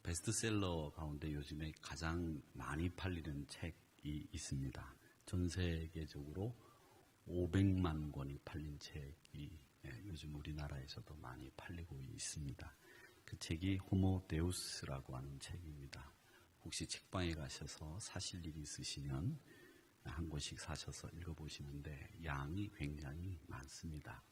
베스트셀러 가운데 요즘에 가장 많이 팔리는 책이 있습니다. 전 세계적으로 500만 권이 팔린 책이 요즘 우리나라에서도 많이 팔리고 있습니다. 그 책이 호모 데우스라고 하는 책입니다. 혹시 책방에 가셔서 사실 일이 있으시면 한 권씩 사셔서 읽어보시는데 양이 굉장히 많습니다.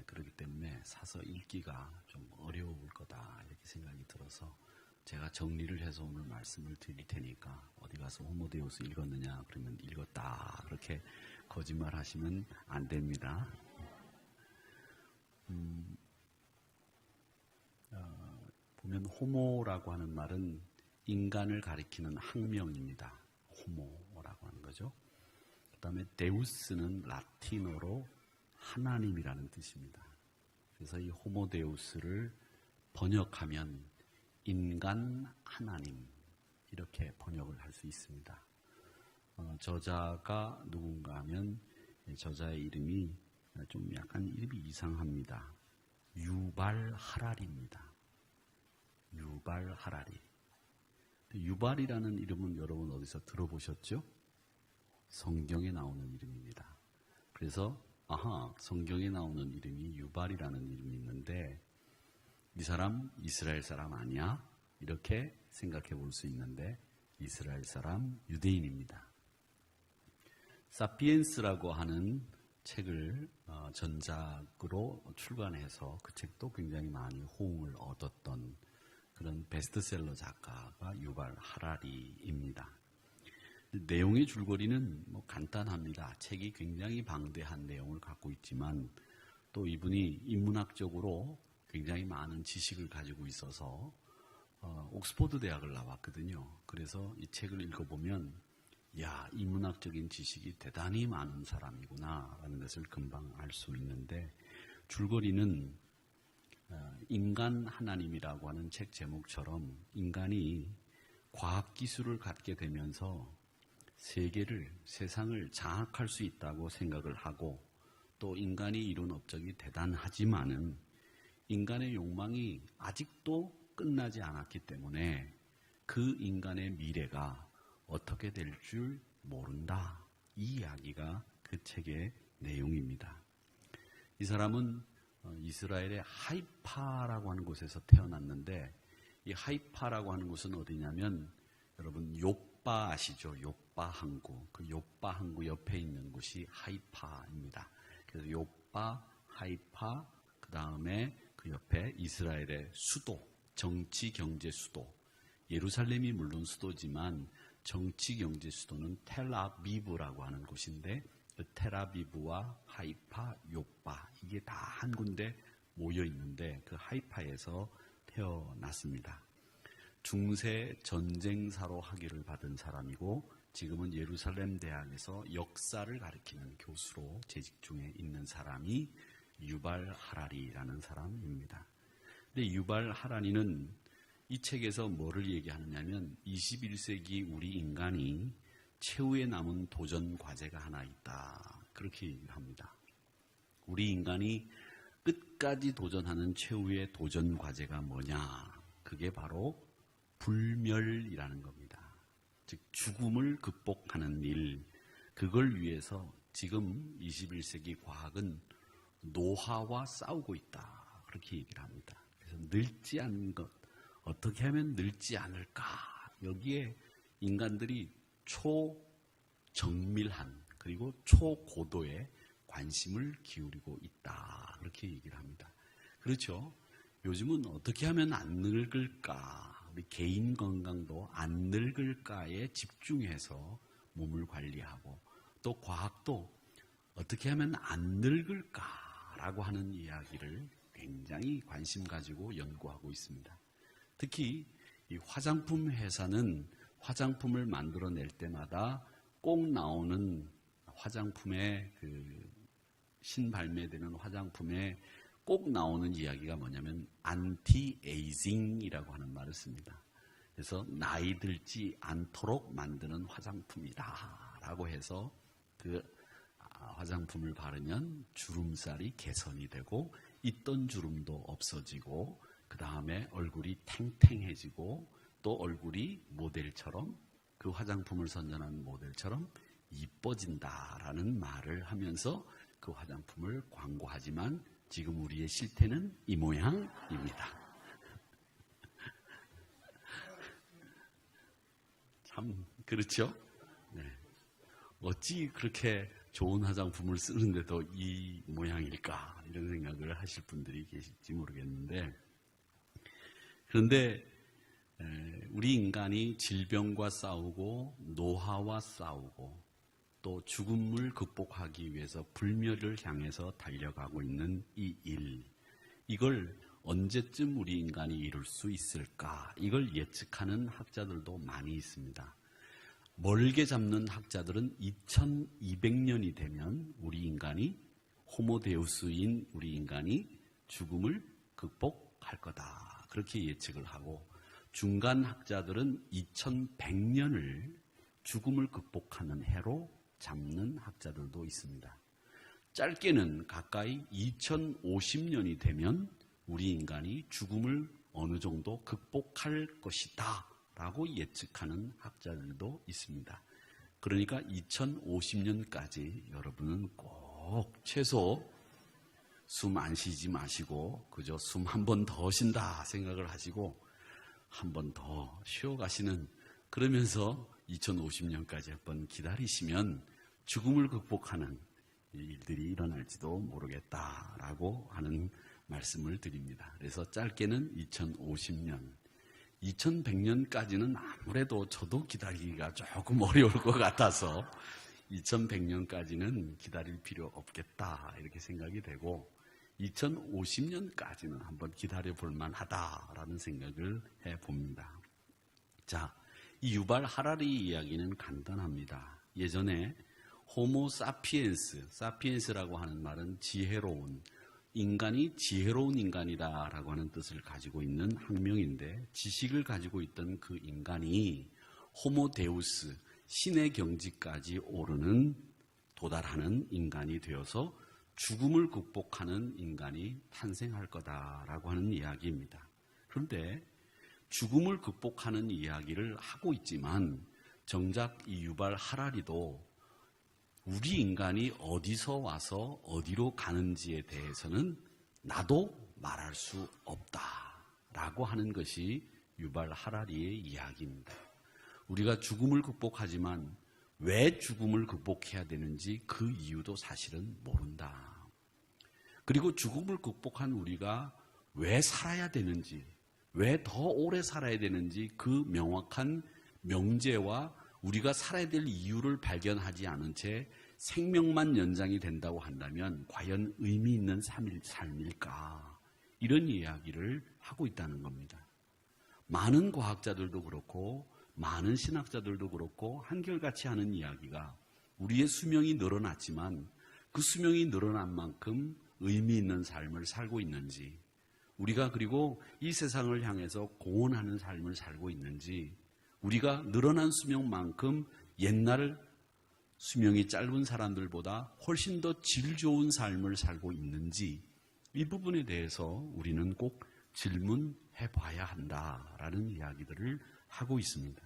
그렇기 때문에 사서 읽기가 좀 어려울 거다 이렇게 생각이 들어서 제가 정리를 해서 오늘 말씀을 드릴 테니까 어디 가서 호모데우스 읽었느냐 그러면 읽었다 그렇게 거짓말 하시면 안 됩니다. 보면 호모라고 하는 말은 인간을 가리키는 학명입니다. 호모라고 하는 거죠. 그 다음에 데우스는 라틴어로 하나님이라는 뜻입니다. 그래서 이 호모데우스를 번역하면 인간 하나님 이렇게 번역을 할 수 있습니다. 저자가 누군가 하면 저자의 이름이 좀 약간 이름이 이상합니다. 유발 하라리입니다. 유발 하라리. 유발이라는 이름은 여러분 어디서 들어보셨죠? 성경에 나오는 이름입니다. 그래서 성경에 나오는 이름이 유발이라는 이름이 있는데 이 사람 이스라엘 사람 아니야? 이렇게 생각해 볼 수 있는데 이스라엘 사람 유대인입니다. 사피엔스라고 하는 책을 전작으로 출간해서 그 책도 굉장히 많이 호응을 얻었던 그런 베스트셀러 작가가 유발 하라리입니다. 내용의 줄거리는 간단합니다. 책이 굉장히 방대한 내용을 갖고 있지만 또 이분이 인문학적으로 굉장히 많은 지식을 가지고 있어서 옥스퍼드 대학을 나왔거든요. 그래서 이 책을 읽어보면 인문학적인 지식이 대단히 많은 사람이구나 라는 것을 금방 알 수 있는데 줄거리는 인간 하나님이라고 하는 책 제목처럼 인간이 과학기술을 갖게 되면서 세상을 장악할 수 있다고 생각을 하고 또 인간이 이룬 업적이 대단하지만은 인간의 욕망이 아직도 끝나지 않았기 때문에 그 인간의 미래가 어떻게 될 줄 모른다. 이 이야기가 그 책의 내용입니다. 이 사람은 이스라엘의 하이파라고 하는 곳에서 태어났는데 이 하이파라고 하는 곳은 어디냐면 여러분 요빠 아시죠? 요빠 항구. 그 요빠 항구 옆에 있는 곳이 하이파입니다. 그래서 요빠, 하이파, 그 다음에 그 옆에 이스라엘의 수도, 정치 경제 수도. 예루살렘이 물론 수도지만 정치 경제 수도는 텔아비브라고 하는 곳인데 그 텔아비브와 하이파, 요빠 이게 다 한 군데 모여 있는데 그 하이파에서 태어났습니다. 중세 전쟁사로 학위를 받은 사람이고 지금은 예루살렘 대학에서 역사를 가르치는 교수로 재직 중에 있는 사람이 유발 하라리라는 사람입니다. 근데 유발 하라리는 이 책에서 뭐를 얘기하느냐면 21세기 우리 인간이 최후에 남은 도전 과제가 하나 있다. 그렇게 얘기를 합니다. 우리 인간이 끝까지 도전하는 최후의 도전 과제가 뭐냐? 그게 바로 불멸이라는 겁니다. 즉 죽음을 극복하는 일, 그걸 위해서 지금 21세기 과학은 노화와 싸우고 있다. 그렇게 얘기를 합니다. 그래서 늙지 않는 것, 어떻게 하면 늙지 않을까? 여기에 인간들이 초정밀한 그리고 초고도의 관심을 기울이고 있다. 그렇게 얘기를 합니다. 그렇죠? 요즘은 어떻게 하면 안 늙을까? 우리 개인 건강도 안 늙을까에 집중해서 몸을 관리하고 또 과학도 어떻게 하면 안 늙을까라고 하는 이야기를 굉장히 관심 가지고 연구하고 있습니다. 특히 이 화장품 회사는 화장품을 만들어낼 때마다 꼭 나오는 화장품의 신발매되는 화장품에 꼭 나오는 이야기가 뭐냐면 안티에이징이라고 하는 말을 씁니다. 그래서 나이 들지 않도록 만드는 화장품이다 라고 해서 그 화장품을 바르면 주름살이 개선이 되고 있던 주름도 없어지고 그 다음에 얼굴이 탱탱해지고 또 얼굴이 모델처럼 그 화장품을 선전하는 모델처럼 이뻐진다라는 말을 하면서 그 화장품을 광고하지만 지금 우리의 실태는 이 모양입니다. 참 그렇죠? 네. 어찌 그렇게 좋은 화장품을 쓰는데도 이 모양일까 이런 생각을 하실 분들이 계실지 모르겠는데, 그런데 우리 인간이 질병과 싸우고 노화와 싸우고 또 죽음을 극복하기 위해서 불멸을 향해서 달려가고 있는 이 일, 이걸 언제쯤 우리 인간이 이룰 수 있을까? 이걸 예측하는 학자들도 많이 있습니다. 멀게 잡는 학자들은 2200년이 되면 우리 인간이 호모데우스인 우리 인간이 죽음을 극복할 거다, 그렇게 예측을 하고, 중간 학자들은 2100년을 죽음을 극복하는 해로 잡는 학자들도 있습니다. 짧게는 가까이 2050년이 되면 우리 인간이 죽음을 어느 정도 극복할 것이다 라고 예측하는 학자들도 있습니다. 그러니까 2050년까지 여러분은 꼭 최소 숨 안 쉬지 마시고 그저 숨 한 번 더 쉰다 생각을 하시고 한 번 더 쉬어가시는, 그러면서 2050년까지 한번 기다리시면 죽음을 극복하는 일들이 일어날지도 모르겠다라고 하는 말씀을 드립니다. 그래서 짧게는 2050년, 2100년까지는 아무래도 저도 기다리기가 조금 어려울 것 같아서 2100년까지는 기다릴 필요 없겠다 이렇게 생각이 되고, 2050년까지는 한번 기다려 볼 만하다라는 생각을 해봅니다. 자, 이 유발 하라리 이야기는 간단합니다. 예전에 호모 사피엔스, 사피엔스라고 하는 말은 지혜로운, 인간이 지혜로운 인간이다라고 하는 뜻을 가지고 있는 학명인데, 지식을 가지고 있던 그 인간이 호모데우스, 신의 경지까지 오르는, 도달하는 인간이 되어서 죽음을 극복하는 인간이 탄생할 거다라고 하는 이야기입니다. 그런데 죽음을 극복하는 이야기를 하고 있지만 정작 이 유발 하라리도 우리 인간이 어디서 와서 어디로 가는지에 대해서는 나도 말할 수 없다라고 하는 것이 유발 하라리의 이야기입니다. 우리가 죽음을 극복하지만 왜 죽음을 극복해야 되는지 그 이유도 사실은 모른다. 그리고 죽음을 극복한 우리가 왜 살아야 되는지, 왜 더 오래 살아야 되는지 그 명확한 명제와 우리가 살아야 될 이유를 발견하지 않은 채 생명만 연장이 된다고 한다면 과연 의미 있는 삶일까? 이런 이야기를 하고 있다는 겁니다. 많은 과학자들도 그렇고 많은 신학자들도 그렇고 한결같이 하는 이야기가 우리의 수명이 늘어났지만 그 수명이 늘어난 만큼 의미 있는 삶을 살고 있는지, 우리가 그리고 이 세상을 향해서 공헌하는 삶을 살고 있는지, 우리가 늘어난 수명만큼 옛날 수명이 짧은 사람들보다 훨씬 더 질 좋은 삶을 살고 있는지, 이 부분에 대해서 우리는 꼭 질문해 봐야 한다라는 이야기들을 하고 있습니다.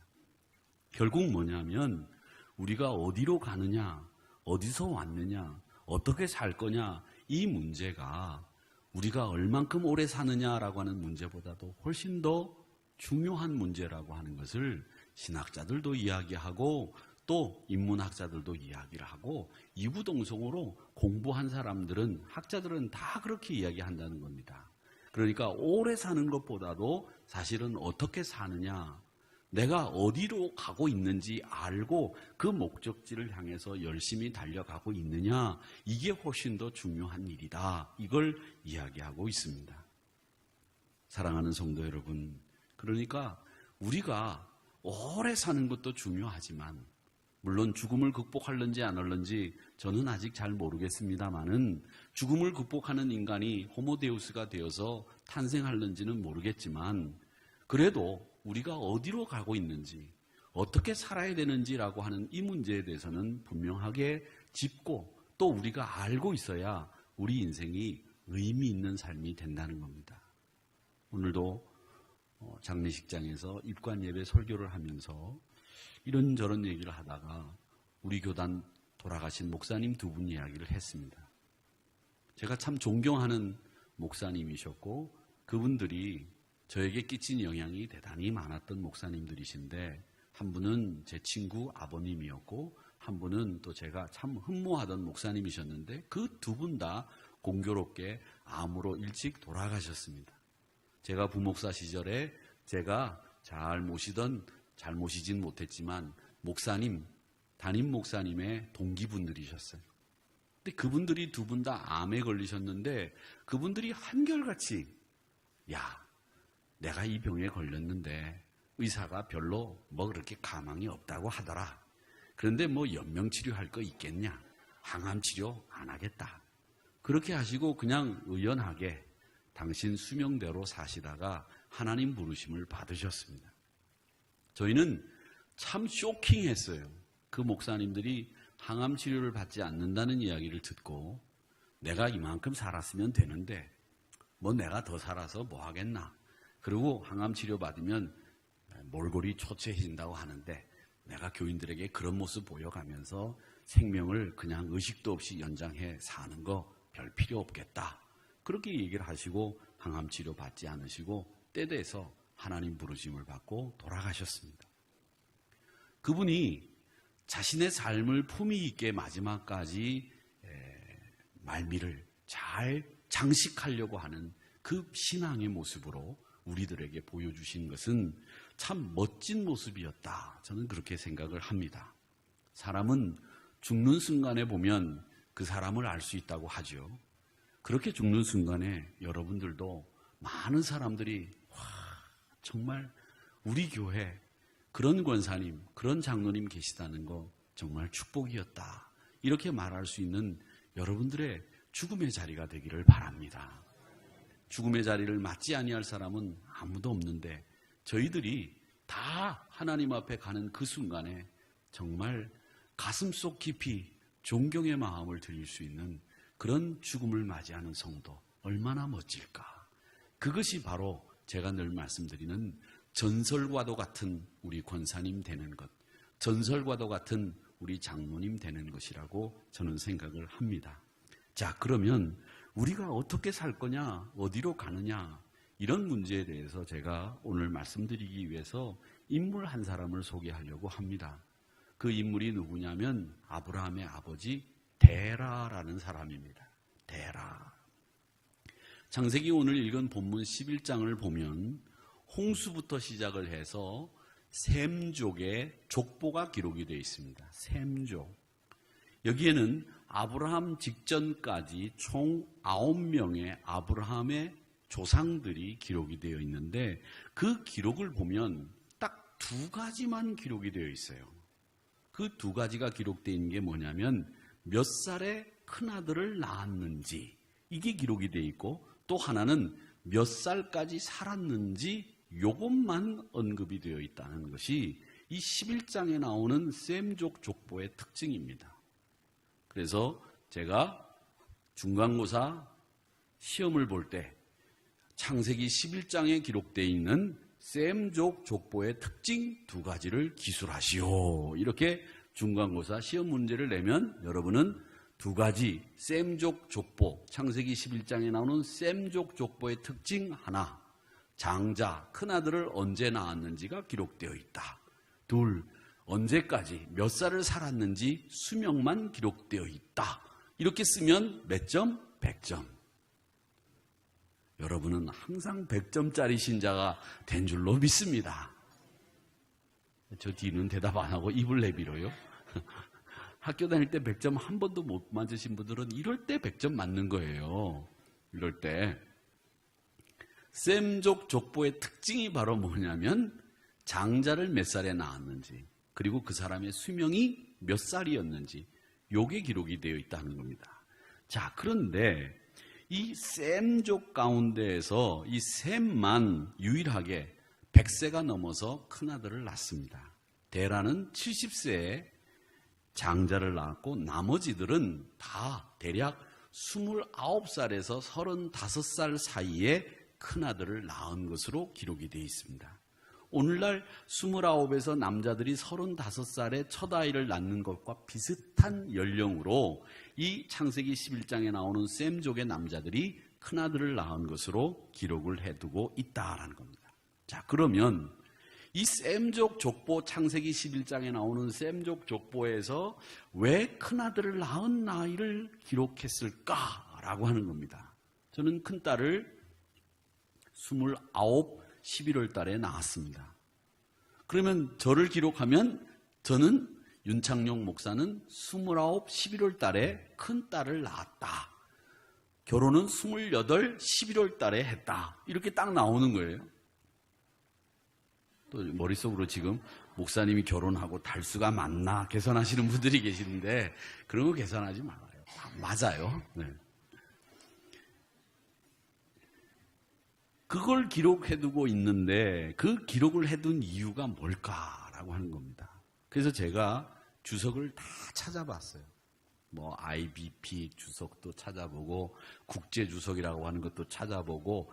결국 뭐냐면 우리가 어디로 가느냐, 어디서 왔느냐, 어떻게 살 거냐, 이 문제가 우리가 얼만큼 오래 사느냐라고 하는 문제보다도 훨씬 더 중요한 문제라고 하는 것을 신학자들도 이야기하고 또 인문학자들도 이야기를 하고 이구동성으로 공부한 사람들은, 학자들은 다 그렇게 이야기한다는 겁니다. 그러니까 오래 사는 것보다도 사실은 어떻게 사느냐, 내가 어디로 가고 있는지 알고 그 목적지를 향해서 열심히 달려가고 있느냐, 이게 훨씬 더 중요한 일이다. 이걸 이야기하고 있습니다. 사랑하는 성도 여러분, 그러니까 우리가 오래 사는 것도 중요하지만, 물론 죽음을 극복할는지 안 할는지 저는 아직 잘 모르겠습니다만은, 죽음을 극복하는 인간이 호모데우스가 되어서 탄생할는지는 모르겠지만, 그래도 우리가 어디로 가고 있는지, 어떻게 살아야 되는지라고 하는 이 문제에 대해서는 분명하게 짚고 또 우리가 알고 있어야 우리 인생이 의미 있는 삶이 된다는 겁니다. 오늘도 장례식장에서 입관 예배 설교를 하면서 이런저런 얘기를 하다가 우리 교단 돌아가신 목사님 두 분 이야기를 했습니다. 제가 참 존경하는 목사님이셨고 그분들이 저에게 끼친 영향이 대단히 많았던 목사님들이신데 한 분은 제 친구 아버님이었고 한 분은 또 제가 참 흠모하던 목사님이셨는데 그 두 분 다 공교롭게 암으로 일찍 돌아가셨습니다. 제가 부목사 시절에 제가 잘 모시진 못했지만 목사님, 담임 목사님의 동기분들이셨어요. 근데 그분들이 두 분 다 암에 걸리셨는데 그분들이 한결같이 야, 내가 이 병에 걸렸는데 의사가 별로 뭐 그렇게 가망이 없다고 하더라. 그런데 뭐 연명치료할 거 있겠냐? 항암치료 안 하겠다. 그렇게 하시고 그냥 의연하게 당신 수명대로 사시다가 하나님 부르심을 받으셨습니다. 저희는 참 쇼킹했어요. 그 목사님들이 항암치료를 받지 않는다는 이야기를 듣고 내가 이만큼 살았으면 되는데 뭐 내가 더 살아서 뭐 하겠나. 그리고 항암치료 받으면 몰골이 초췌해진다고 하는데 내가 교인들에게 그런 모습 보여가면서 생명을 그냥 의식도 없이 연장해 사는 거 별 필요 없겠다. 그렇게 얘기를 하시고 항암치료 받지 않으시고 때 돼서 하나님 부르심을 받고 돌아가셨습니다. 그분이 자신의 삶을 품위 있게 마지막까지 말미를 잘 장식하려고 하는 그 신앙의 모습으로 우리들에게 보여주신 것은 참 멋진 모습이었다. 저는 그렇게 생각을 합니다. 사람은 죽는 순간에 보면 그 사람을 알 수 있다고 하죠. 그렇게 죽는 순간에 여러분들도 많은 사람들이 와, 정말 우리 교회 그런 권사님, 그런 장로님 계시다는 거 정말 축복이었다. 이렇게 말할 수 있는 여러분들의 죽음의 자리가 되기를 바랍니다. 죽음의 자리를 맞지 아니할 사람은 아무도 없는데 저희들이 다 하나님 앞에 가는 그 순간에 정말 가슴속 깊이 존경의 마음을 드릴 수 있는 그런 죽음을 맞이하는 성도 얼마나 멋질까. 그것이 바로 제가 늘 말씀드리는 전설과도 같은 우리 권사님 되는 것, 전설과도 같은 우리 장로님 되는 것이라고 저는 생각을 합니다. 자, 그러면 우리가 어떻게 살 거냐, 어디로 가느냐, 이런 문제에 대해서 제가 오늘 말씀드리기 위해서 인물 한 사람을 소개하려고 합니다. 그 인물이 누구냐면 아브라함의 아버지 데라라는 사람입니다. 데라. 창세기 오늘 읽은 본문 11장을 보면 홍수부터 시작을 해서 셈족의 족보가 기록이 되어 있습니다. 셈족. 여기에는 아브라함 직전까지 총 9명의 아브라함의 조상들이 기록이 되어 있는데 그 기록을 보면 딱 두 가지만 기록이 되어 있어요. 그 두 가지가 기록되어 있는 게 뭐냐면 몇 살에 큰아들을 낳았는지 이게 기록이 되어 있고 또 하나는 몇 살까지 살았는지 요것만 언급이 되어 있다는 것이 이 11장에 나오는 셈족 족보의 특징입니다. 그래서 제가 중간고사 시험을 볼 때 창세기 11장에 기록되어 있는 셈족 족보의 특징 두 가지를 기술하시오. 이렇게 중간고사 시험 문제를 내면 여러분은 두 가지 셈족 족보, 창세기 11장에 나오는 셈족 족보의 특징 하나, 장자, 큰아들을 언제 낳았는지가 기록되어 있다. 둘, 언제까지 몇 살을 살았는지 수명만 기록되어 있다. 이렇게 쓰면 몇 점? 100점. 여러분은 항상 100점짜리 신자가 된 줄로 믿습니다. 저 뒤는 대답 안 하고 입을 내밀어요. 학교 다닐 때 100점 한 번도 못 맞으신 분들은 이럴 때 100점 맞는 거예요. 이럴 때. 셈족 족보의 특징이 바로 뭐냐면 장자를 몇 살에 낳았는지 그리고 그 사람의 수명이 몇 살이었는지 요게 기록이 되어 있다는 겁니다. 자, 그런데 이 셈족 가운데에서 이 셈만 유일하게 100세가 넘어서 큰아들을 낳습니다. 데라는 70세에 장자를 낳았고 나머지들은 다 대략 29살에서 35살 사이에 큰아들을 낳은 것으로 기록이 되어 있습니다. 오늘날 29에서 남자들이 35살에 첫 아이를 낳는 것과 비슷한 연령으로 이 창세기 11장에 나오는 셈족의 남자들이 큰아들을 낳은 것으로 기록을 해두고 있다라는 겁니다. 자, 그러면 이 셈족 족보, 창세기 11장에 나오는 셈족 족보에서 왜 큰아들을 낳은 나이를 기록했을까라고 하는 겁니다. 저는 큰딸을 29, 11월 달에 낳았습니다. 그러면 저를 기록하면 저는 윤창용 목사는 29, 11월 달에 큰딸을 낳았다. 결혼은 28, 11월 달에 했다. 이렇게 딱 나오는 거예요. 또 머릿속으로 지금 목사님이 결혼하고 달수가 맞나 계산하시는 분들이 계시는데 그런 거 계산하지 말아요. 맞아요. 네. 그걸 기록해두고 있는데 그 기록을 해둔 이유가 뭘까라고 하는 겁니다. 그래서 제가 주석을 다 찾아봤어요. 뭐 IBP 주석도 찾아보고 국제 주석이라고 하는 것도 찾아보고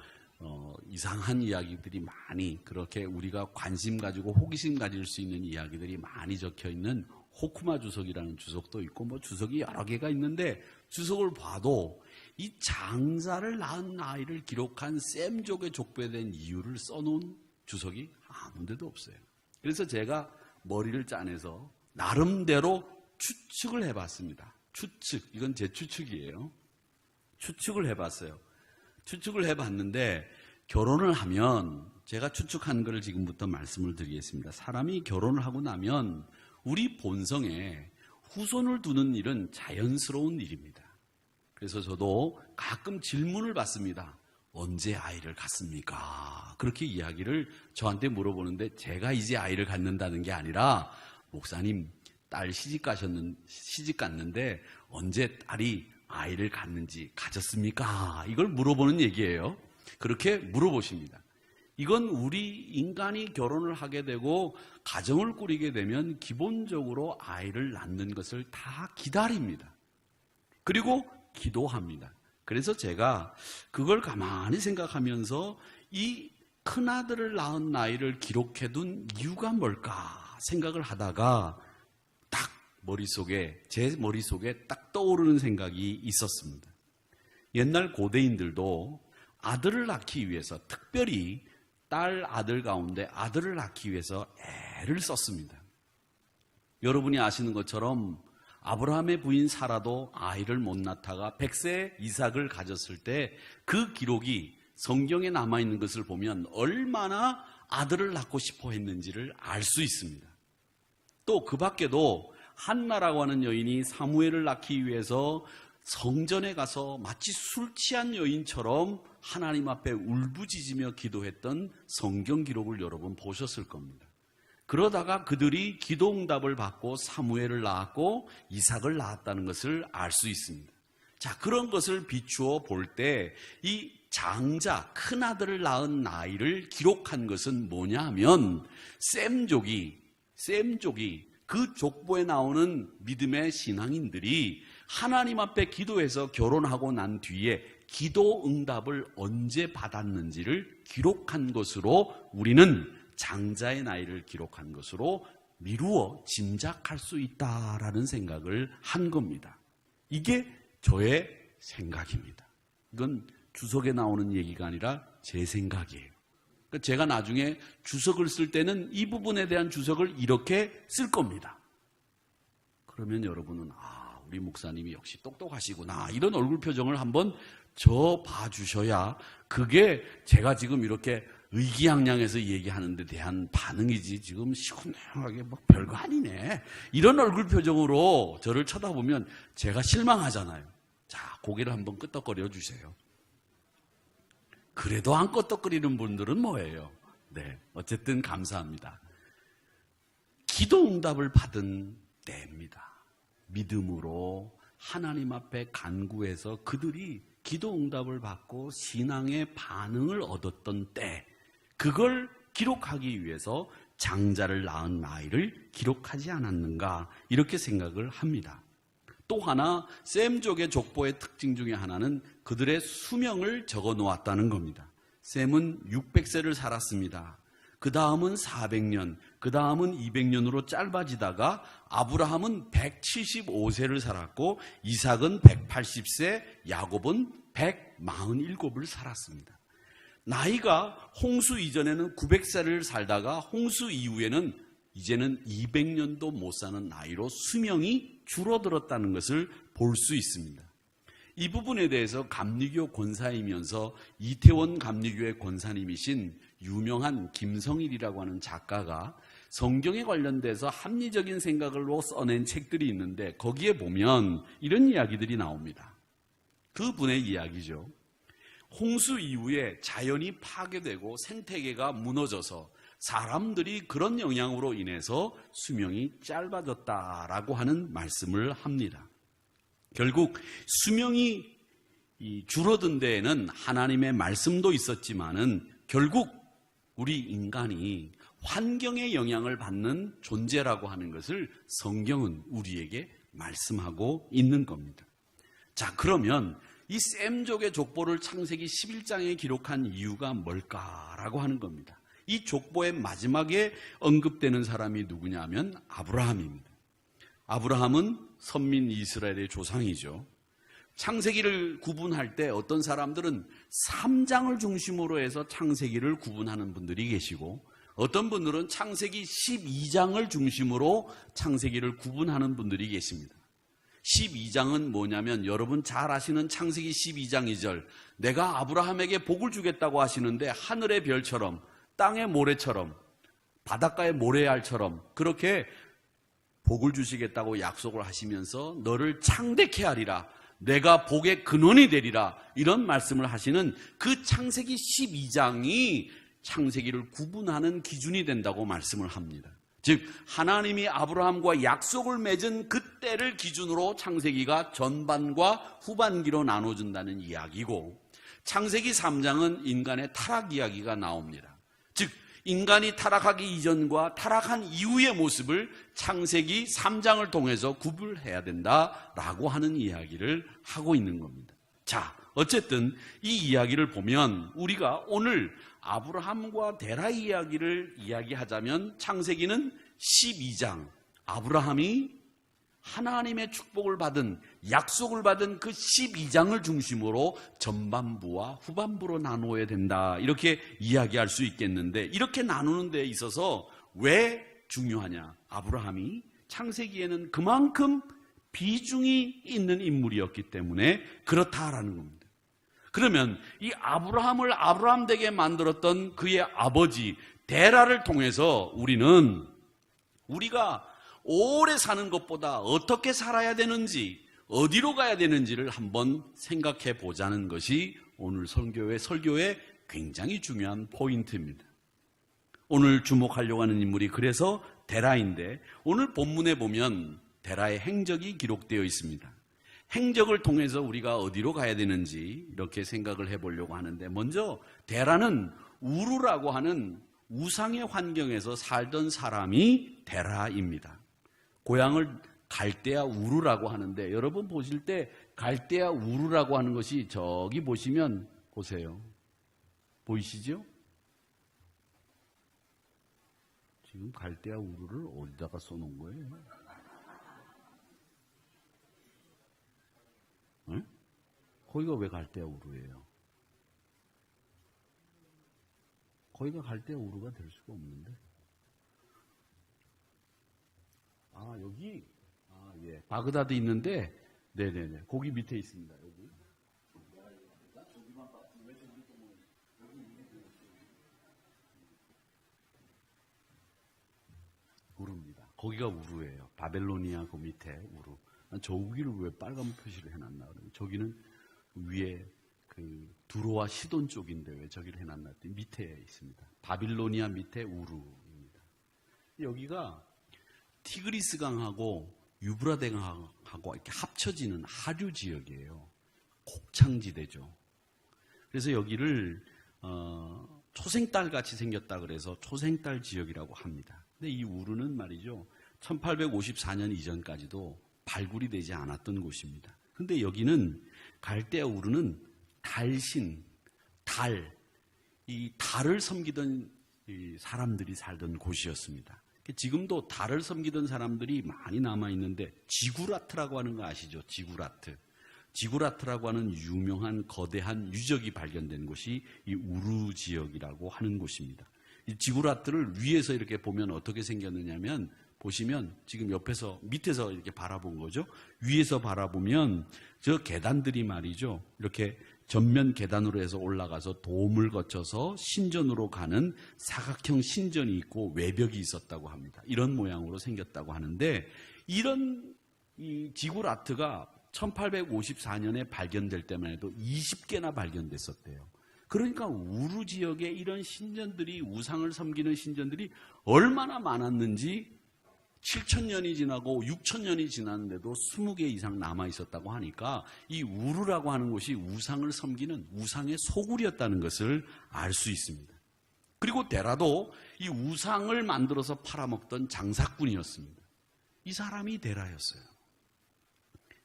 이상한 이야기들이 많이 그렇게 우리가 관심 가지고 호기심 가질 수 있는 이야기들이 많이 적혀 있는 호쿠마 주석이라는 주석도 있고 뭐 주석이 여러 개가 있는데 주석을 봐도 이 장자를 낳은 아이를 기록한 셈족의 족보에 대한 이유를 써놓은 주석이 아무 데도 없어요. 그래서 제가 머리를 짜내서 나름대로 추측을 해봤습니다. 추측, 이건 제 추측이에요. 추측을 해봤어요. 추측을 해봤는데 결혼을 하면 제가 추측한 것을 지금부터 말씀을 드리겠습니다. 사람이 결혼을 하고 나면 우리 본성에 후손을 두는 일은 자연스러운 일입니다. 그래서 저도 가끔 질문을 받습니다. 언제 아이를 갖습니까? 그렇게 이야기를 저한테 물어보는데 제가 이제 아이를 갖는다는 게 아니라 목사님 딸 시집 갔는데 언제 딸이 아이를 갖는지 가졌습니까? 이걸 물어보는 얘기예요. 그렇게 물어보십니다. 이건 우리 인간이 결혼을 하게 되고 가정을 꾸리게 되면 기본적으로 아이를 낳는 것을 다 기다립니다. 그리고 기도합니다. 그래서 제가 그걸 가만히 생각하면서 이 큰아들을 낳은 나이를 기록해둔 이유가 뭘까 생각을 하다가 딱 제 머릿속에 딱 떠오르는 생각이 있었습니다. 옛날 고대인들도 아들을 낳기 위해서 특별히 딸 아들 가운데 아들을 낳기 위해서 애를 썼습니다. 여러분이 아시는 것처럼 아브라함의 부인 사라도 아이를 못 낳다가 100세 이삭을 가졌을 때 그 기록이 성경에 남아있는 것을 보면 얼마나 아들을 낳고 싶어 했는지를 알 수 있습니다. 또 그 밖에도 한나라고 하는 여인이 사무엘을 낳기 위해서 성전에 가서 마치 술 취한 여인처럼 하나님 앞에 울부짖으며 기도했던 성경 기록을 여러분 보셨을 겁니다. 그러다가 그들이 기도응답을 받고 사무엘을 낳았고 이삭을 낳았다는 것을 알 수 있습니다. 자, 그런 것을 비추어 볼 때 이 장자, 큰아들을 낳은 나이를 기록한 것은 뭐냐 하면 셈족이 그 족보에 나오는 믿음의 신앙인들이 하나님 앞에 기도해서 결혼하고 난 뒤에 기도 응답을 언제 받았는지를 기록한 것으로 우리는 장자의 나이를 기록한 것으로 미루어 짐작할 수 있다라는 생각을 한 겁니다. 이게 저의 생각입니다. 이건 주석에 나오는 얘기가 아니라 제 생각이에요. 제가 나중에 주석을 쓸 때는 이 부분에 대한 주석을 이렇게 쓸 겁니다. 그러면 여러분은 우리 목사님이 역시 똑똑하시구나 이런 얼굴 표정을 한번 저 봐주셔야 그게 제가 지금 이렇게 의기양양해서 얘기하는 데 대한 반응이지 지금 시원하게 막 별거 아니네 이런 얼굴 표정으로 저를 쳐다보면 제가 실망하잖아요. 자, 고개를 한번 끄덕거려 주세요. 그래도 안 끄덕거리는 분들은 뭐예요? 네, 어쨌든 감사합니다. 기도 응답을 받은 때입니다. 믿음으로 하나님 앞에 간구해서 그들이 기도 응답을 받고 신앙의 반응을 얻었던 때, 그걸 기록하기 위해서 장자를 낳은 나이를 기록하지 않았는가 이렇게 생각을 합니다. 또 하나 셈족의 족보의 특징 중에 하나는 그들의 수명을 적어 놓았다는 겁니다. 셈은 600세를 살았습니다. 그 다음은 400년, 그 다음은 200년으로 짧아지다가 아브라함은 175세를 살았고 이삭은 180세, 야곱은 147을 살았습니다. 나이가 홍수 이전에는 900세를 살다가 홍수 이후에는 이제는 200년도 못 사는 나이로 수명이 줄어들었다는 것을 볼 수 있습니다. 이 부분에 대해서 감리교 권사이면서 이태원 감리교의 권사님이신 유명한 김성일이라고 하는 작가가 성경에 관련돼서 합리적인 생각으로 써낸 책들이 있는데 거기에 보면 이런 이야기들이 나옵니다. 그분의 이야기죠. 홍수 이후에 자연이 파괴되고 생태계가 무너져서 사람들이 그런 영향으로 인해서 수명이 짧아졌다라고 하는 말씀을 합니다. 결국 수명이 줄어든 데에는 하나님의 말씀도 있었지만은 결국 우리 인간이 환경의 영향을 받는 존재라고 하는 것을 성경은 우리에게 말씀하고 있는 겁니다. 자, 그러면 이 셈족의 족보를 창세기 11장에 기록한 이유가 뭘까라고 하는 겁니다. 이 족보의 마지막에 언급되는 사람이 누구냐면 아브라함입니다. 아브라함은 선민 이스라엘의 조상이죠. 창세기를 구분할 때 어떤 사람들은 3장을 중심으로 해서 창세기를 구분하는 분들이 계시고 어떤 분들은 창세기 12장을 중심으로 창세기를 구분하는 분들이 계십니다. 12장은 뭐냐면 여러분 잘 아시는 창세기 12장 2절 내가 아브라함에게 복을 주겠다고 하시는데 하늘의 별처럼 땅의 모래처럼 바닷가의 모래알처럼 그렇게 복을 주시겠다고 약속을 하시면서 너를 창대케 하리라 내가 복의 근원이 되리라 이런 말씀을 하시는 그 창세기 12장이 창세기를 구분하는 기준이 된다고 말씀을 합니다. 즉 하나님이 아브라함과 약속을 맺은 그때를 기준으로 창세기가 전반과 후반기로 나눠준다는 이야기고 창세기 3장은 인간의 타락 이야기가 나옵니다. 즉 인간이 타락하기 이전과 타락한 이후의 모습을 창세기 3장을 통해서 구분해야 된다라고 하는 이야기를 하고 있는 겁니다. 자, 어쨌든 이 이야기를 보면 우리가 오늘 아브라함과 데라 이야기를 이야기하자면 창세기는 12장 아브라함이 하나님의 축복을 받은 약속을 받은 그 12장을 중심으로 전반부와 후반부로 나누어야 된다 이렇게 이야기할 수 있겠는데 이렇게 나누는 데 있어서 왜 중요하냐? 아브라함이 창세기에는 그만큼 비중이 있는 인물이었기 때문에 그렇다라는 겁니다. 그러면 이 아브라함을 아브라함 되게 만들었던 그의 아버지 데라를 통해서 우리가 오래 사는 것보다 어떻게 살아야 되는지 어디로 가야 되는지를 한번 생각해 보자는 것이 오늘 설교의 굉장히 중요한 포인트입니다. 오늘 주목하려고 하는 인물이 그래서 데라인데 오늘 본문에 보면 데라의 행적이 기록되어 있습니다. 행적을 통해서 우리가 어디로 가야 되는지 이렇게 생각을 해보려고 하는데 먼저 데라는 우르라고 하는 우상의 환경에서 살던 사람이 데라입니다. 고향을 갈대아 우르라고 하는데 여러분 보실 때 갈대아 우르라고 하는 것이 저기 보시면 보세요. 보이시죠? 지금 갈대아 우르를 어디다가 써놓은 거예요? 응? 거기가 왜 갈대아 우르예요? 거기가 갈대아 우르가 될 수가 없는데. 아, 여기? 아, 예. 바그다드 있는데, 네네네. 거기 밑에 있습니다, 여기. 우르입니다. 거기가 우르예요. 바벨로니아 그 밑에 우르. 저기를 왜 빨간 표시를 해놨나 그러면 저기는 위에 그 두로와 시돈 쪽인데 왜 저기를 해놨나 했더니 밑에 있습니다. 바빌로니아 밑에 우르입니다. 여기가 티그리스 강하고 유브라데 강하고 이렇게 합쳐지는 하류 지역이에요. 곡창지대죠. 그래서 여기를 초생딸 같이 생겼다 그래서 초생딸 지역이라고 합니다. 근데 이 우르는 말이죠. 1854년 이전까지도 발굴이 되지 않았던 곳입니다. 근데 여기는 갈대아 우르는 달신, 달, 이 달을 섬기던 이 사람들이 살던 곳이었습니다. 지금도 달을 섬기던 사람들이 많이 남아있는데 지구라트라고 하는 거 아시죠? 지구라트. 지구라트라고 하는 유명한 거대한 유적이 발견된 곳이 이 우루 지역이라고 하는 곳입니다. 이 지구라트를 위에서 이렇게 보면 어떻게 생겼느냐면 보시면 지금 옆에서 밑에서 이렇게 바라본 거죠. 위에서 바라보면 저 계단들이 말이죠. 이렇게 전면 계단으로 해서 올라가서 돔을 거쳐서 신전으로 가는 사각형 신전이 있고 외벽이 있었다고 합니다. 이런 모양으로 생겼다고 하는데 이런 이 지구라트가 1854년에 발견될 때만 해도 20개나 발견됐었대요. 그러니까 우루 지역에 이런 신전들이 우상을 섬기는 신전들이 얼마나 많았는지 7,000년이 지나고 6,000년이 지났는데도 20개 이상 남아있었다고 하니까 이 우루라고 하는 곳이 우상을 섬기는 우상의 소굴이었다는 것을 알 수 있습니다. 그리고 데라도 이 우상을 만들어서 팔아먹던 장사꾼이었습니다. 이 사람이 데라였어요.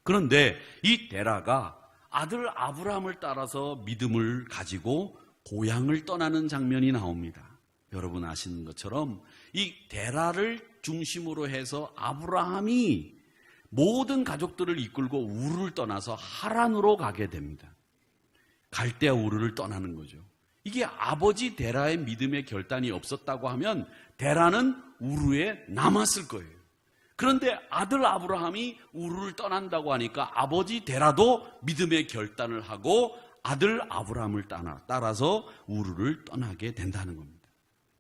그런데 이 데라가 아들 아브라함을 따라서 믿음을 가지고 고향을 떠나는 장면이 나옵니다. 여러분 아시는 것처럼 이 데라를 중심으로 해서 아브라함이 모든 가족들을 이끌고 우르를 떠나서 하란으로 가게 됩니다. 갈대아 우르를 떠나는 거죠. 이게 아버지 데라의 믿음의 결단이 없었다고 하면 데라는 우르에 남았을 거예요. 그런데 아들 아브라함이 우르를 떠난다고 하니까 아버지 데라도 믿음의 결단을 하고 아들 아브라함을 따라서 우르를 떠나게 된다는 겁니다.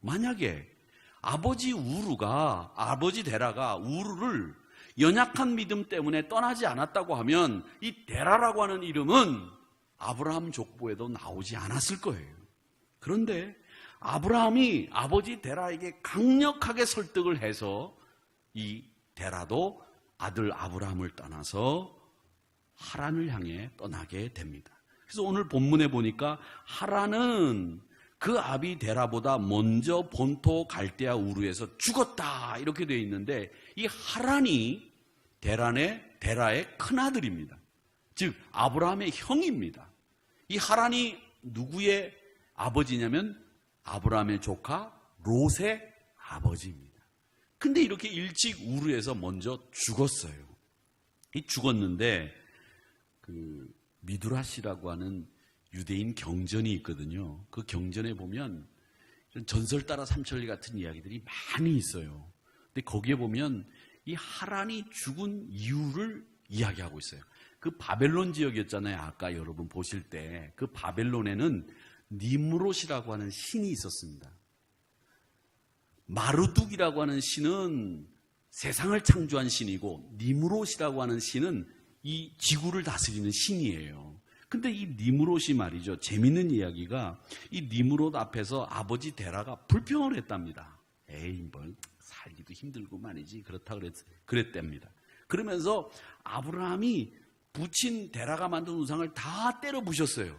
만약에 아버지 데라가 우르를 연약한 믿음 때문에 떠나지 않았다고 하면 이 데라라고 하는 이름은 아브라함 족보에도 나오지 않았을 거예요. 그런데 아브라함이 아버지 데라에게 강력하게 설득을 해서 이 데라도 아들 아브라함을 떠나서 하란을 향해 떠나게 됩니다. 그래서 오늘 본문에 보니까 하란은 그 아비 데라보다 먼저 본토 갈대아 우르에서 죽었다 이렇게 되어 있는데 이 하란이 데라의 큰아들입니다. 즉 아브라함의 형입니다. 이 하란이 누구의 아버지냐면 아브라함의 조카 롯의 아버지입니다. 근데 이렇게 일찍 우르에서 먼저 죽었어요. 이 죽었는데 그 미드라시라고 하는 유대인 경전이 있거든요. 그 경전에 보면 전설 따라 삼천리 같은 이야기들이 많이 있어요. 근데 거기에 보면 이 하란이 죽은 이유를 이야기하고 있어요. 그 바벨론 지역이었잖아요. 아까 여러분 보실 때 그 바벨론에는 니므롯이라고 하는 신이 있었습니다. 마르둑이라고 하는 신은 세상을 창조한 신이고 니므롯이라고 하는 신은 이 지구를 다스리는 신이에요. 근데 이 니므롯이 말이죠. 재밌는 이야기가 이 니므롯 앞에서 아버지 데라가 불평을 했답니다. 에이 뭘 살기도 힘들고 말이지 그렇다 그랬답니다. 그러면서 아브라함이 부친 데라가 만든 우상을 다 때려 부셨어요.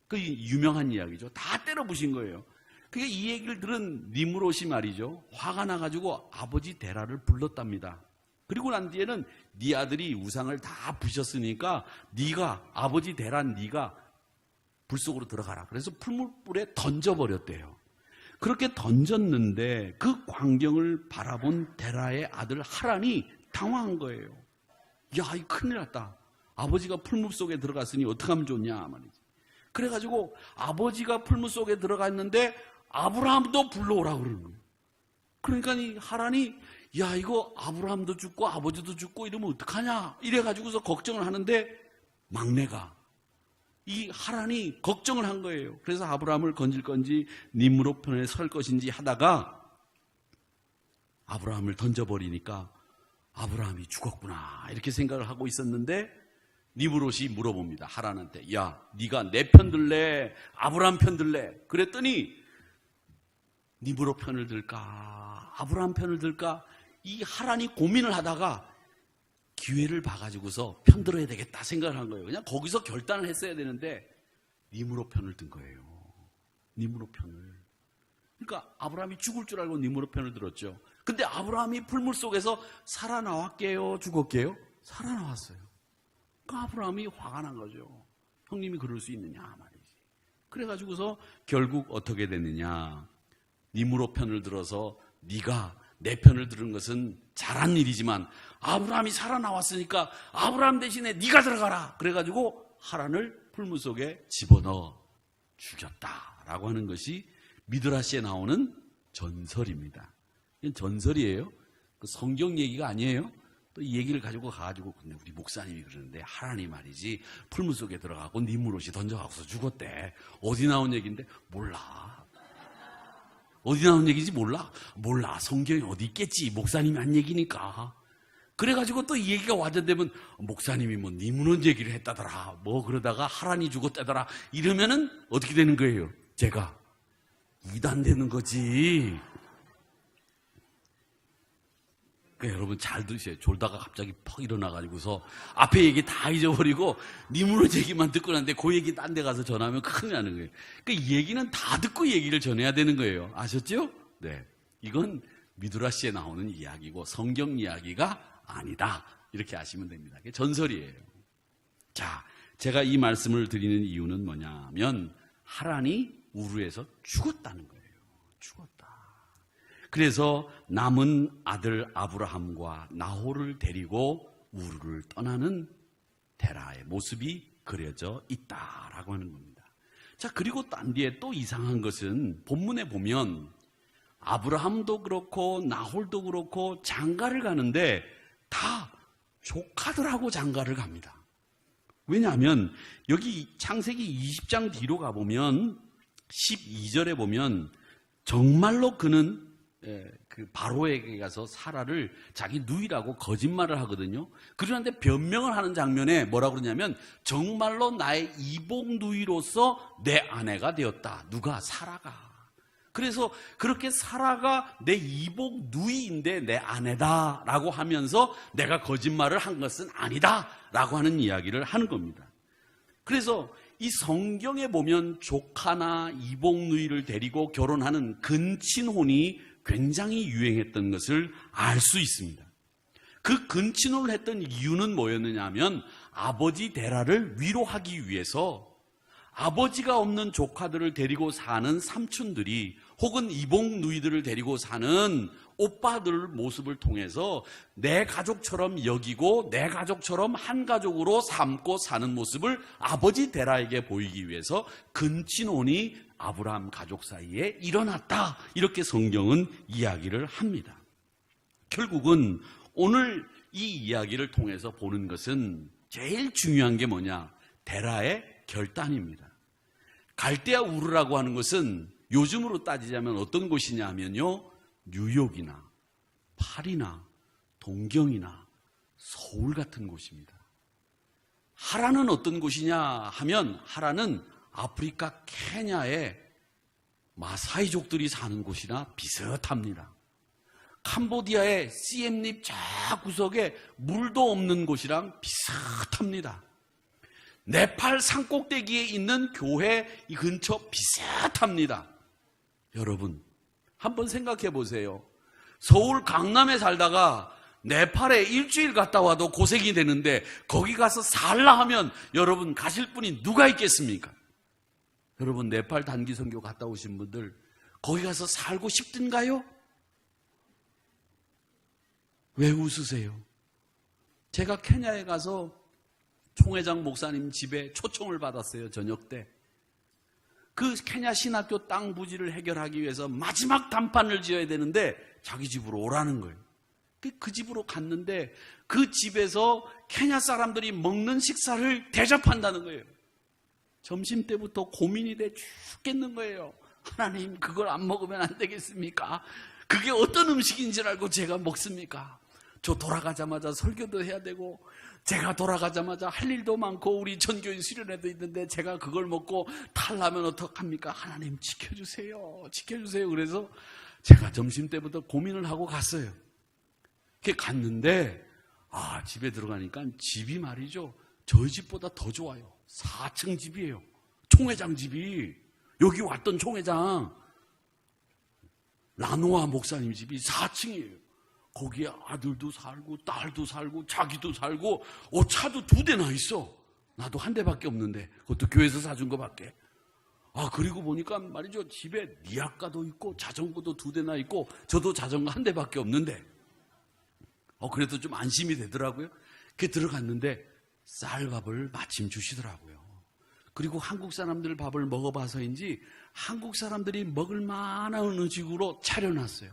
그 유명한 이야기죠. 다 때려 부신 거예요. 그게 이 얘기를 들은 니므롯이 말이죠. 화가 나가지고 아버지 데라를 불렀답니다. 그리고 난 뒤에는 네 아들이 우상을 다 부셨으니까 네가 아버지 데라 네가 불 속으로 들어가라. 그래서 풀물불에 던져버렸대요. 그렇게 던졌는데 그 광경을 바라본 데라의 아들 하란이 당황한 거예요. 야, 이 큰일 났다. 아버지가 풀물 속에 들어갔으니 어떻게 하면 좋냐 말이지. 그래가지고 아버지가 풀물 속에 들어갔는데 아브라함도 불러오라 그러는 거예요. 그러니까 이 하란이 야 이거 아브라함도 죽고 아버지도 죽고 이러면 어떡하냐 이래가지고서 걱정을 하는데 막내가 이 하란이 걱정을 한 거예요. 그래서 아브라함을 건질 건지 니므롯 편에 설 것인지 하다가 아브라함을 던져버리니까 아브라함이 죽었구나 이렇게 생각을 하고 있었는데 니므롯이 물어봅니다. 하란한테 야 네가 내 편 들래 아브라함 편 들래 그랬더니 니므롯 편을 들까 아브라함 편을 들까 이 하란이 고민을 하다가 기회를 봐가지고서 편들어야 되겠다 생각을 한 거예요. 그냥 거기서 결단을 했어야 되는데 니므롯 편을 든 거예요. 니므롯 편을. 그러니까 아브라함이 죽을 줄 알고 니므롯 편을 들었죠. 근데 아브라함이 풀물 속에서 살아나왔게요 죽었게요? 살아나왔어요. 그러니까 아브라함이 화가 난 거죠. 형님이 그럴 수 있느냐 말이지. 그래가지고서 결국 어떻게 됐느냐. 니므로 편을 들어서 네가 내 편을 들은 것은 잘한 일이지만 아브라함이 살아나왔으니까 아브라함 대신에 네가 들어가라. 그래가지고 하란을 풀무 속에 집어넣어 죽였다라고 하는 것이 미드라시에 나오는 전설입니다. 이건 전설이에요. 성경 얘기가 아니에요. 또 이 얘기를 가지고 가가지고 근데 우리 목사님이 그러는데 하란이 말이지 풀무 속에 들어가고 니므롯이 던져가고서 죽었대. 어디 나온 얘기인데 몰라. 어디 나온 얘기인지 몰라. 성경에 어디 있겠지. 목사님이 한 얘기니까. 그래가지고 또 이 얘기가 와전되면 목사님이 뭐 니므롯 얘기를 했다더라. 뭐 그러다가 하란이 죽었다더라. 이러면은 어떻게 되는 거예요? 제가 이단되는 거지. 그러니까 여러분 잘 들으세요. 졸다가 갑자기 퍽 일어나가지고서 앞에 얘기 다 잊어버리고 니므롯 얘기만 듣고 났는데 그 얘기 딴 데 가서 전하면 큰일 나는 거예요. 그러니까 이 얘기는 다 듣고 얘기를 전해야 되는 거예요. 아셨죠? 네. 이건 미드라시에 나오는 이야기고 성경 이야기가 아니다. 이렇게 아시면 됩니다. 그게 전설이에요. 자, 제가 이 말씀을 드리는 이유는 뭐냐면 하란이 우르에서 죽었다는 거예요. 죽었다. 그래서 남은 아들 아브라함과 나홀을 데리고 우르를 떠나는 데라의 모습이 그려져 있다라고 하는 겁니다. 자, 그리고 딴 뒤에 또 이상한 것은 본문에 보면 아브라함도 그렇고 나홀도 그렇고 장가를 가는데 다 조카들하고 장가를 갑니다. 왜냐하면 여기 창세기 20장 뒤로 가보면 12절에 보면 정말로 그는 그 바로에게 가서 사라를 자기 누이라고 거짓말을 하거든요. 그런데 변명을 하는 장면에 뭐라고 그러냐면 정말로 나의 이복 누이로서 내 아내가 되었다. 누가? 사라가. 그래서 그렇게 사라가 내 이복 누이인데 내 아내다라고 하면서 내가 거짓말을 한 것은 아니다라고 하는 이야기를 하는 겁니다. 그래서 이 성경에 보면 조카나 이복 누이를 데리고 결혼하는 근친혼이 굉장히 유행했던 것을 알 수 있습니다. 그 근친혼을 했던 이유는 뭐였느냐 하면 아버지 데라를 위로하기 위해서 아버지가 없는 조카들을 데리고 사는 삼촌들이 혹은 이복 누이들을 데리고 사는 오빠들 모습을 통해서 내 가족처럼 여기고 내 가족처럼 한 가족으로 삼고 사는 모습을 아버지 데라에게 보이기 위해서 근친혼이 아브라함 가족 사이에 일어났다. 이렇게 성경은 이야기를 합니다. 결국은 오늘 이 이야기를 통해서 보는 것은 제일 중요한 게 뭐냐? 데라의 결단입니다. 갈대아 우르라고 하는 것은 요즘으로 따지자면 어떤 곳이냐 하면요, 뉴욕이나 파리나 동경이나 서울 같은 곳입니다. 하란은 어떤 곳이냐 하면 하란은 아프리카 케냐의 마사이족들이 사는 곳이나 비슷합니다. 캄보디아의 시엠립 저 구석에 물도 없는 곳이랑 비슷합니다. 네팔 산꼭대기에 있는 교회 이 근처 비슷합니다. 여러분 한번 생각해 보세요. 서울 강남에 살다가 네팔에 일주일 갔다 와도 고생이 되는데 거기 가서 살라 하면 여러분 가실 분이 누가 있겠습니까? 여러분 네팔 단기 선교 갔다 오신 분들 거기 가서 살고 싶든가요? 왜 웃으세요? 제가 케냐에 가서 총회장 목사님 집에 초청을 받았어요. 저녁 때. 그 케냐 신학교 땅 부지를 해결하기 위해서 마지막 단판을 지어야 되는데 자기 집으로 오라는 거예요. 그 집으로 갔는데 그 집에서 케냐 사람들이 먹는 식사를 대접한다는 거예요. 점심 때부터 고민이 돼 죽겠는 거예요. 하나님 그걸 안 먹으면 안 되겠습니까? 그게 어떤 음식인 줄 알고 제가 먹습니까? 저 돌아가자마자 설교도 해야 되고 제가 돌아가자마자 할 일도 많고 우리 전교인 수련회도 있는데 제가 그걸 먹고 탈라면 어떡합니까? 하나님 지켜주세요. 지켜주세요. 그래서 제가 점심 때부터 고민을 하고 갔어요. 그렇게 갔는데 집에 들어가니까 집이 말이죠. 저희 집보다 더 좋아요. 4층 집이에요. 총회장 집이. 여기 왔던 총회장 라노아 목사님 집이 4층이에요. 거기에 아들도 살고 딸도 살고 자기도 살고 차도 2대나 있어. 나도 한 대밖에 없는데 그것도 교회에서 사준 거밖에. 그리고 보니까 말이죠. 집에 니아까도 있고 자전거도 2대나 있고 저도 자전거 1대밖에 없는데 그래도 좀 안심이 되더라고요. 그 들어갔는데 쌀밥을 마침 주시더라고요. 그리고 한국 사람들 밥을 먹어봐서인지 한국 사람들이 먹을 만한 음식으로 차려놨어요.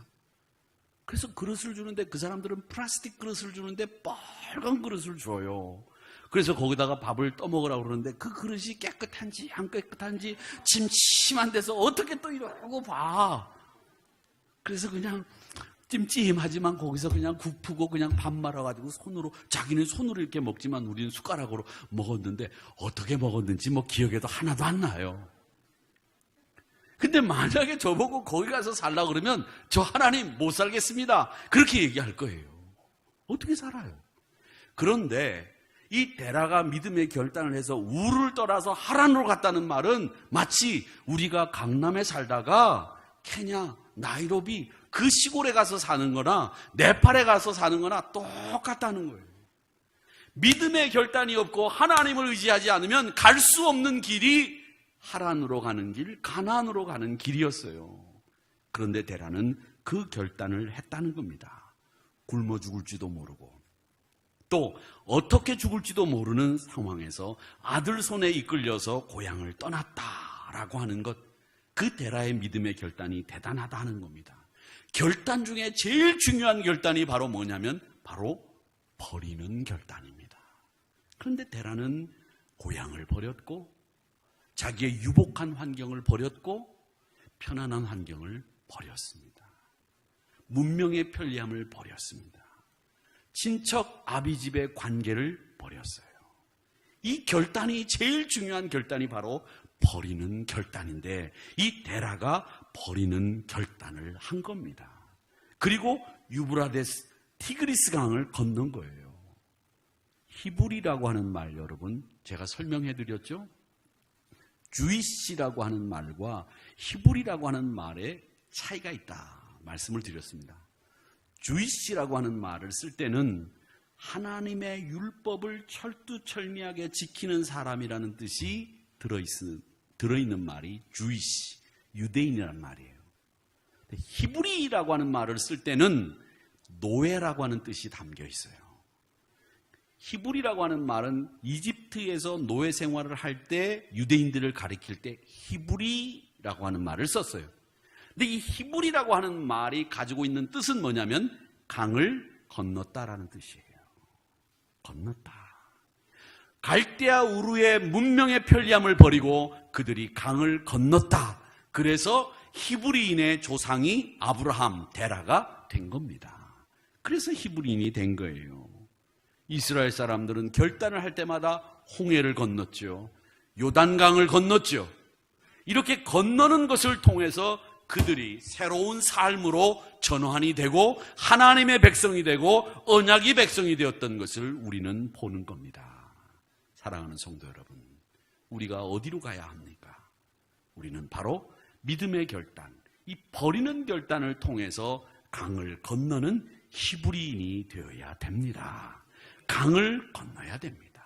그래서 그릇을 주는데 그 사람들은 플라스틱 그릇을 주는데 빨간 그릇을 줘요. 그래서 거기다가 밥을 떠먹으라고 그러는데 그 그릇이 깨끗한지 안 깨끗한지 침침한 데서 어떻게 또 이러고 봐. 그래서 그냥 찜찜하지만 거기서 그냥 국 푸고 그냥 밥 말아가지고 자기는 손으로 이렇게 먹지만 우리는 숟가락으로 먹었는데 어떻게 먹었는지 기억에도 하나도 안 나요. 근데 만약에 저보고 거기 가서 살라 그러면 저 하나님 못 살겠습니다. 그렇게 얘기할 거예요. 어떻게 살아요? 그런데 이 데라가 믿음의 결단을 해서 우를 떠나서 하란으로 갔다는 말은 마치 우리가 강남에 살다가 케냐, 나이로비 그 시골에 가서 사는 거나 네팔에 가서 사는 거나 똑같다는 거예요. 믿음의 결단이 없고 하나님을 의지하지 않으면 갈 수 없는 길이 하란으로 가는 길, 가나안으로 가는 길이었어요. 그런데 데라는 그 결단을 했다는 겁니다. 굶어 죽을지도 모르고 또 어떻게 죽을지도 모르는 상황에서 아들 손에 이끌려서 고향을 떠났다라고 하는 것, 그 데라의 믿음의 결단이 대단하다는 겁니다. 결단 중에 제일 중요한 결단이 바로 뭐냐면 바로 버리는 결단입니다. 그런데 데라는 고향을 버렸고 자기의 유복한 환경을 버렸고 편안한 환경을 버렸습니다. 문명의 편리함을 버렸습니다. 친척 아비집의 관계를 버렸어요. 이 결단이 제일 중요한 결단이 바로 버리는 결단인데 이 데라가 버리는 결단을 한 겁니다. 그리고 유브라데스 티그리스 강을 건넌 거예요. 히브리라고 하는 말 여러분 제가 설명해 드렸죠? 주이시라고 하는 말과 히브리라고 하는 말에 차이가 있다 말씀을 드렸습니다. 주이시라고 하는 말을 쓸 때는 하나님의 율법을 철두철미하게 지키는 사람이라는 뜻이 들어있는 말이 주이시, 유대인이라는 말이에요. 히브리라고 하는 말을 쓸 때는 노예라고 하는 뜻이 담겨 있어요. 히브리라고 하는 말은 이집트에서 노예 생활을 할 때 유대인들을 가리킬 때 히브리라고 하는 말을 썼어요. 근데 이 히브리라고 하는 말이 가지고 있는 뜻은 뭐냐면 강을 건넜다라는 뜻이에요. 건넜다. 갈대아 우르의 문명의 편리함을 버리고 그들이 강을 건넜다. 그래서 히브리인의 조상이 아브라함, 데라가 된 겁니다. 그래서 히브리인이 된 거예요. 이스라엘 사람들은 결단을 할 때마다 홍해를 건넜죠. 요단강을 건넜죠. 이렇게 건너는 것을 통해서 그들이 새로운 삶으로 전환이 되고 하나님의 백성이 되고 언약의 백성이 되었던 것을 우리는 보는 겁니다. 사랑하는 성도 여러분, 우리가 어디로 가야 합니까? 우리는 바로 믿음의 결단, 이 버리는 결단을 통해서 강을 건너는 히브리인이 되어야 됩니다. 강을 건너야 됩니다.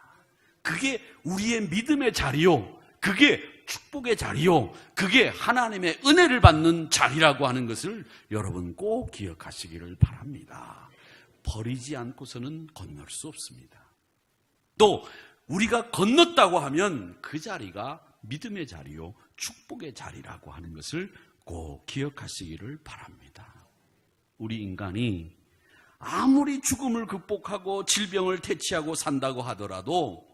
그게 우리의 믿음의 자리요, 그게 축복의 자리요, 그게 하나님의 은혜를 받는 자리라고 하는 것을 여러분 꼭 기억하시기를 바랍니다. 버리지 않고서는 건널 수 없습니다. 또 우리가 건넜다고 하면 그 자리가 믿음의 자리요, 축복의 자리라고 하는 것을 꼭 기억하시기를 바랍니다. 우리 인간이 아무리 죽음을 극복하고 질병을 퇴치하고 산다고 하더라도,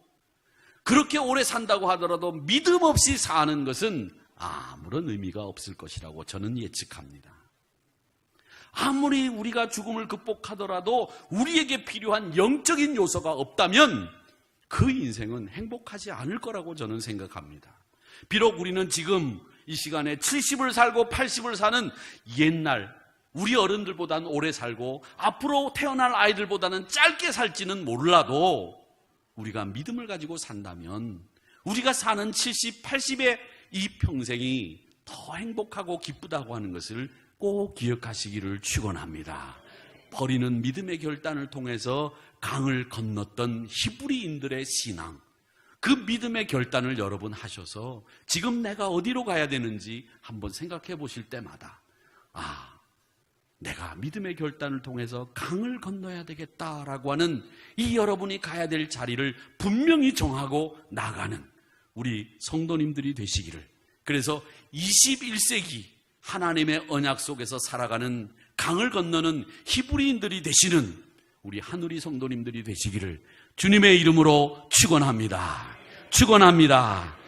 그렇게 오래 산다고 하더라도 믿음 없이 사는 것은 아무런 의미가 없을 것이라고 저는 예측합니다. 아무리 우리가 죽음을 극복하더라도 우리에게 필요한 영적인 요소가 없다면 그 인생은 행복하지 않을 거라고 저는 생각합니다. 비록 우리는 지금 이 시간에 70을 살고 80을 사는 옛날 우리 어른들보다는 오래 살고 앞으로 태어날 아이들보다는 짧게 살지는 몰라도 우리가 믿음을 가지고 산다면 우리가 사는 70, 80의 이 평생이 더 행복하고 기쁘다고 하는 것을 꼭 기억하시기를 축원합니다. 버리는 믿음의 결단을 통해서 강을 건넜던 히브리인들의 신앙, 그 믿음의 결단을 여러분 하셔서 지금 내가 어디로 가야 되는지 한번 생각해 보실 때마다 내가 믿음의 결단을 통해서 강을 건너야 되겠다라고 하는 이 여러분이 가야 될 자리를 분명히 정하고 나가는 우리 성도님들이 되시기를, 그래서 21세기 하나님의 언약 속에서 살아가는 강을 건너는 히브리인들이 되시는 우리 하누리 성도님들이 되시기를 주님의 이름으로 축원합니다. 축원합니다.